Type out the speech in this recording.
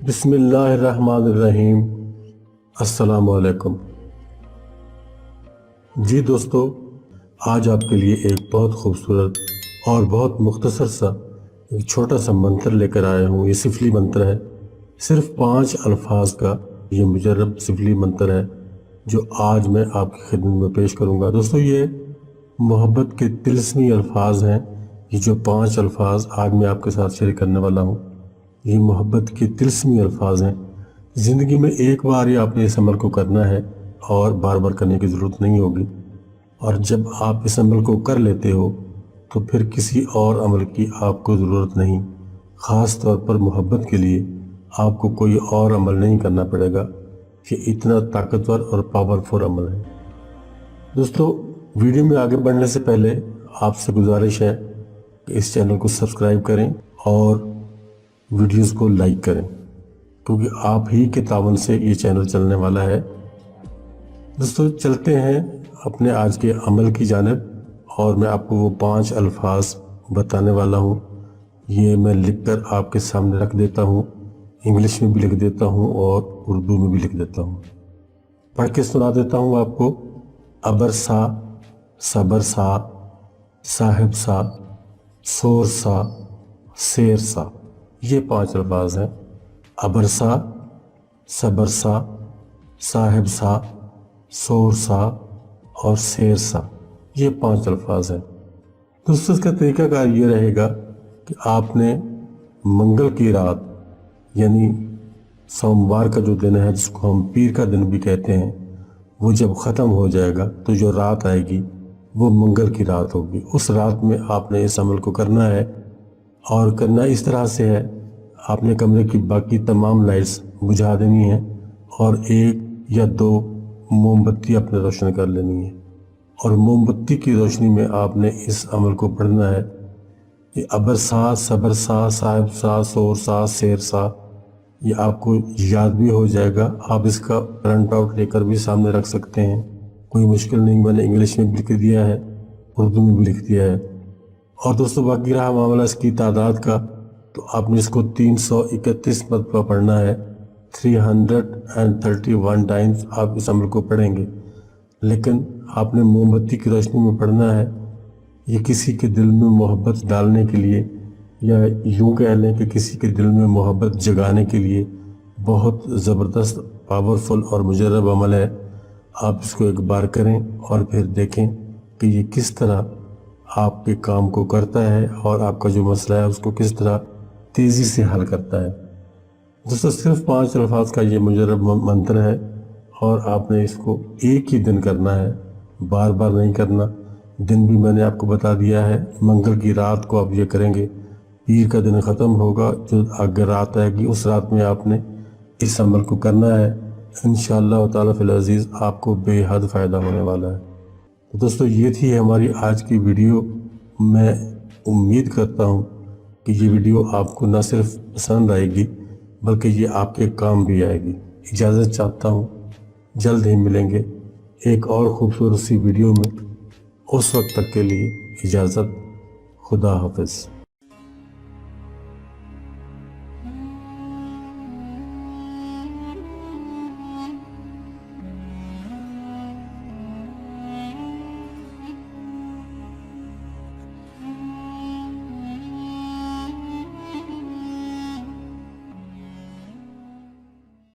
बिस्मिल्लाहिर्रहमानिर्रहीम। अस्सलाम वालेकुम। जी दोस्तों, आज आपके लिए एक बहुत खूबसूरत और बहुत मुख्तसर सा एक छोटा सा मंत्र लेकर आया हूँ। ये सिफली मंत्र है, सिर्फ 5 अल्फाज का ये मुजर्रब सिफली मंत्र है जो आज मैं आपकी खिदमत में पेश करूँगा। दोस्तों, ये मोहब्बत के तिलस्मी अल्फाज हैं। ये जो 5 अल्फाज आज मैं आपके साथ शेयर करने वाला हूँ, ये मोहब्बत के तिलस्मी अल्फाज हैं। ज़िंदगी में एक बार ही आपने इस अमल को करना है और बार बार करने की ज़रूरत नहीं होगी। और जब आप इस अमल को कर लेते हो तो फिर किसी और अमल की आपको ज़रूरत नहीं। ख़ास तौर पर मोहब्बत के लिए आपको कोई और अमल नहीं करना पड़ेगा। ये इतना ताकतवर और पावरफुल अमल है। दोस्तों, वीडियो में आगे बढ़ने से पहले आपसे गुजारिश है कि इस चैनल को सब्सक्राइब करें और वीडियोस को लाइक करें, क्योंकि आप ही के तावन से ये चैनल चलने वाला है। दोस्तों, चलते हैं अपने आज के अमल की जानिब और मैं आपको वो 5 अल्फाज बताने वाला हूँ। ये मैं लिखकर आपके सामने रख देता हूँ, इंग्लिश में भी लिख देता हूँ और उर्दू में भी लिख देता हूँ। पढ़ के सुना देता हूँ आपको। अबर सा, सबर सा, साहिब सा, सोर सा, शेर सा, ये 5 अल्फाज हैं। अबर सा, सबर सा, साहिब सा, सोर सा और शेर सा, ये 5 अल्फाज हैं। दोस्तों, इसका तरीक़ाकार ये रहेगा कि आपने मंगल की रात यानी सोमवार का जो दिन है, जिसको हम पीर का दिन भी कहते हैं, वो जब ख़त्म हो जाएगा तो जो रात आएगी वो मंगल की रात होगी। उस रात में आपने इस अमल को करना है और करना इस तरह से है, आपने कमरे की बाकी तमाम लाइट्स बुझा देनी है और 1 या 2 मोमबत्ती अपने रोशन कर लेनी है और मोमबत्ती की रोशनी में आपने इस अमल को पढ़ना है। ये अबर सा, सबर सा, साहिब सा, सोर सा, शेर सा, ये आपको याद भी हो जाएगा। आप इसका प्रिंट आउट लेकर भी सामने रख सकते हैं, कोई मुश्किल नहीं। मैंने इंग्लिश में भी लिख दिया है, उर्दू में भी लिख दिया है। और दोस्तों, बाकी रहा मामला इसकी तादाद का, तो आपने इसको 331 मरतबा पढ़ना है। 331 टाइम्स आप इस अमल को पढ़ेंगे, लेकिन आपने मोमबत्ती की रोशनी में पढ़ना है। ये किसी के दिल में मोहब्बत डालने के लिए, या यूँ कह लें कि किसी के दिल में मोहब्बत जगाने के लिए बहुत ज़बरदस्त, पावरफुल और मुजर्रब अमल है। आप इसको एक बार करें और फिर देखें कि ये किस तरह आपके काम को करता है और आपका जो मसला है उसको किस तरह तेज़ी से हल करता है। दोस्तों, सिर्फ 5 अल्फाज का ये मुजर्रब मंत्र है और आपने इसको एक ही दिन करना है, बार बार नहीं करना। दिन भी मैंने आपको बता दिया है, मंगल की रात को आप ये करेंगे। पीर का दिन ख़त्म होगा, जो आगे रात आएगी उस रात में आपने इस अमल को करना है। इंशाअल्लाह ताला फिल अज़ीज़ आपको बेहद फ़ायदा होने वाला है। तो दोस्तों, ये थी हमारी आज की वीडियो। मैं उम्मीद करता हूँ कि ये वीडियो आपको न सिर्फ पसंद आएगी बल्कि ये आपके काम भी आएगी। इजाज़त चाहता हूँ, जल्द ही मिलेंगे एक और ख़ूबसूरत सी वीडियो में। उस वक्त तक के लिए इजाज़त। खुदा हाफ़िज़।